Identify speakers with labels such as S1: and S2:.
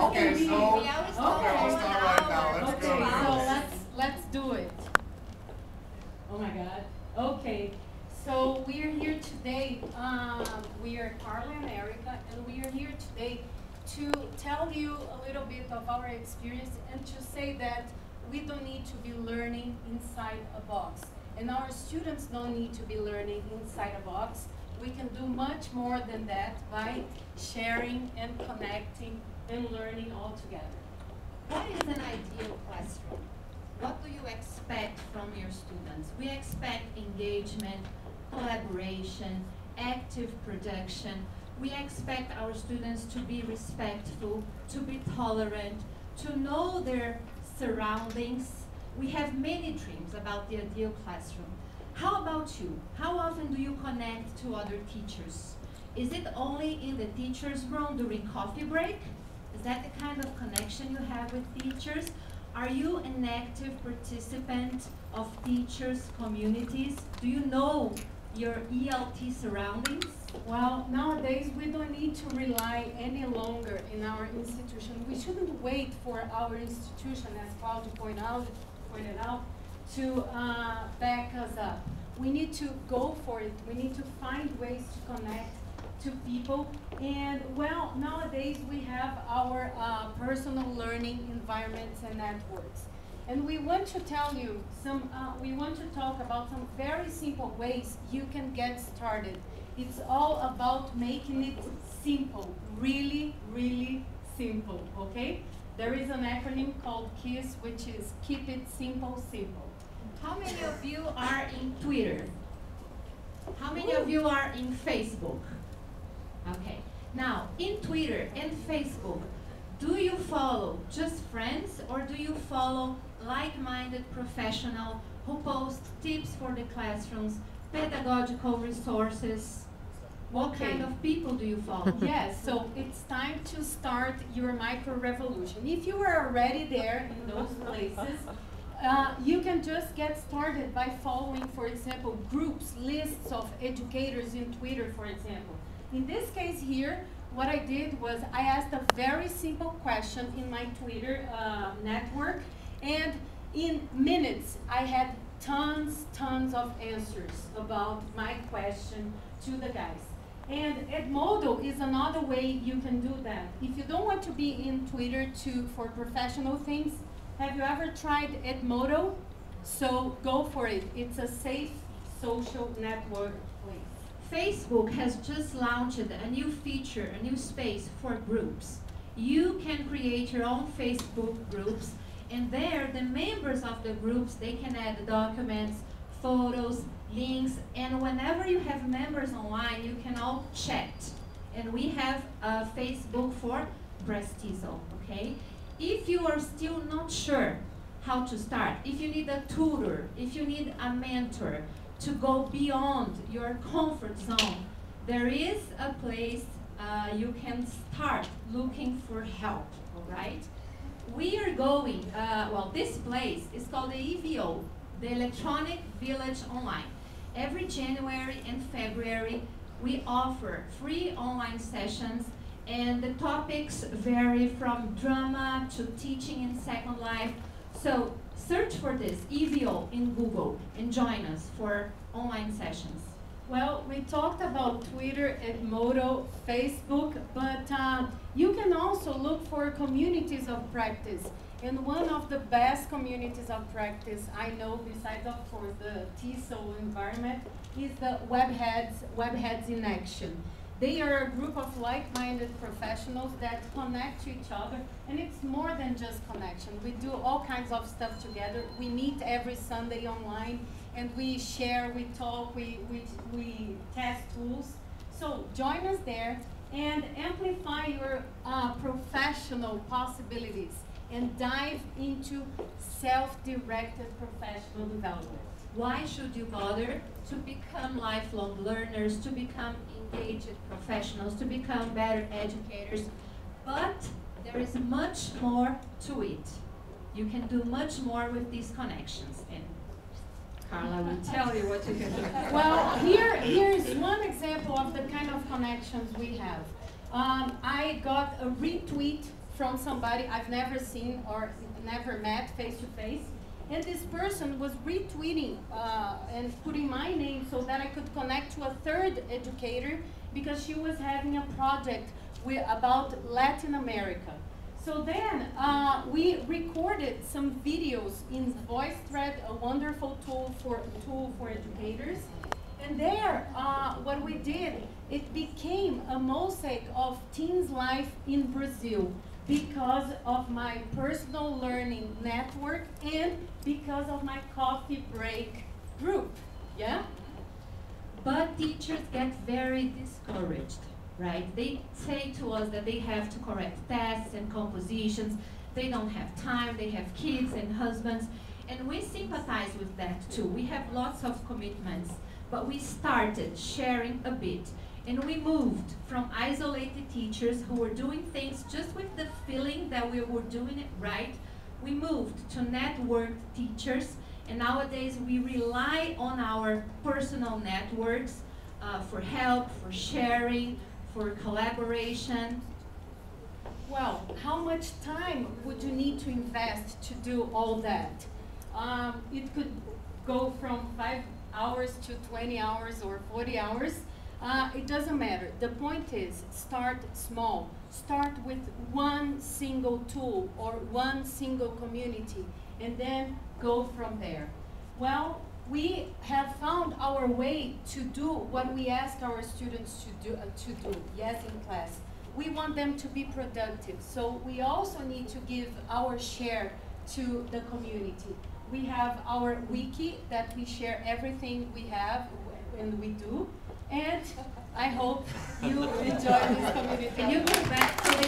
S1: Okay, so
S2: I'll
S1: start right now. Let's go.
S3: Okay, so let's do it. Oh my God. Okay, so we are here today. We are Carla and Erica, and we are here today to tell you a little bit of our experience and to say that we don't need to be learning inside a box. And our students don't need to be learning inside a box. We can do much more than that by sharing and connecting and learning all together.
S2: What is an ideal classroom? What do you expect from your students? We expect engagement, collaboration, active production. We expect our students to be respectful, to be tolerant, to know their surroundings. We have many dreams about the ideal classroom. How about you? How often do you connect to other teachers? Is it only in the teacher's room during coffee break? Is that the kind of connection you have with teachers? Are you an active participant of teachers' communities? Do you know your ELT surroundings?
S3: Well, nowadays we don't need to rely any longer in our institution. We shouldn't wait for our institution, as Claudio pointed out, to back us up. We need to go for it. We need to find ways to connect to people. And well, nowadays we have our personal learning environments and networks. And we want to tell you we want to talk about some very simple ways you can get started. It's all about making it simple, really, really simple, okay? There is an acronym called KISS, which is Keep It Simple, Simple.
S2: How many of you are in Twitter? How many of you are in Facebook? Okay. Now, in Twitter and Facebook, do you follow just friends or do you follow like-minded professionals who post tips for the classrooms, pedagogical resources? What kind of people do you follow?
S3: Yes, so it's time to start your micro-revolution. If you are already there in those places, you can just get started by following, for example, groups, lists of educators in Twitter, for example. In this case here, what I did was I asked a very simple question in my Twitter network, and in minutes I had tons of answers about my question to the guys. And Edmodo is another way you can do that. If you don't want to be in Twitter for professional things, have you ever tried Edmodo? So go for it. It's a safe social network place.
S2: Facebook has just launched a new feature, a new space for groups. You can create your own Facebook groups, and there the members of the groups, they can add documents, photos, links, and whenever you have members online, you can all chat. And we have a Facebook for BrazTesol, okay? If you are still not sure how to start, if you need a tutor, if you need a mentor to go beyond your comfort zone, there is a place you can start looking for help, all right? We are going, well, this place is called the EVO, the Electronic Village Online. Every January and February, we offer free online sessions, and the topics vary from drama to teaching in Second Life. So search for this, EVO, in Google, and join us for online sessions.
S3: Well, we talked about Twitter, Edmodo, Facebook, but you can also look for communities of practice. And one of the best communities of practice I know, besides of course the TESOL environment, is the Webheads in Action. They are a group of like-minded professionals that connect to each other, and it's more than just connection. We do all kinds of stuff together. We meet every Sunday online, and we share, we talk, we test tools. So join us there and amplify your professional possibilities and dive into self-directed professional development.
S2: Why should you bother to become lifelong learners, to become engaged professionals, to become better educators? But there is much more to it. You can do much more with these connections. And Carla will tell you what you can do.
S3: Well, here's one example of the kind of connections we have. I got a retweet from somebody I've never seen or never met face to face. And this person was retweeting and putting my name so that I could connect to a third educator because she was having a project about Latin America. So then we recorded some videos in VoiceThread, a wonderful tool for educators. And there, what we did, it became a mosaic of teens' life in Brazil because of my personal learning network and because of my coffee break group, yeah?
S2: But teachers get very discouraged, right? They say to us that they have to correct tests and compositions, they don't have time, they have kids and husbands, and we sympathize with that too. We have lots of commitments, but we started sharing a bit. And we moved from isolated teachers who were doing things just with the feeling that we were doing it right. We moved to networked teachers, and nowadays we rely on our personal networks for help, for sharing, for collaboration.
S3: Well, how much time would you need to invest to do all that? It could go from 5 hours to 20 hours or 40 hours. It doesn't matter. The point is, start small. Start with one single tool or one single community, and then go from there. Well, we have found our way to do what we ask our students to do, yes, in class. We want them to be productive, so we also need to give our share to the community. We have our wiki that we share everything we have and we do. And I hope you enjoy this community.
S2: Can you go back to the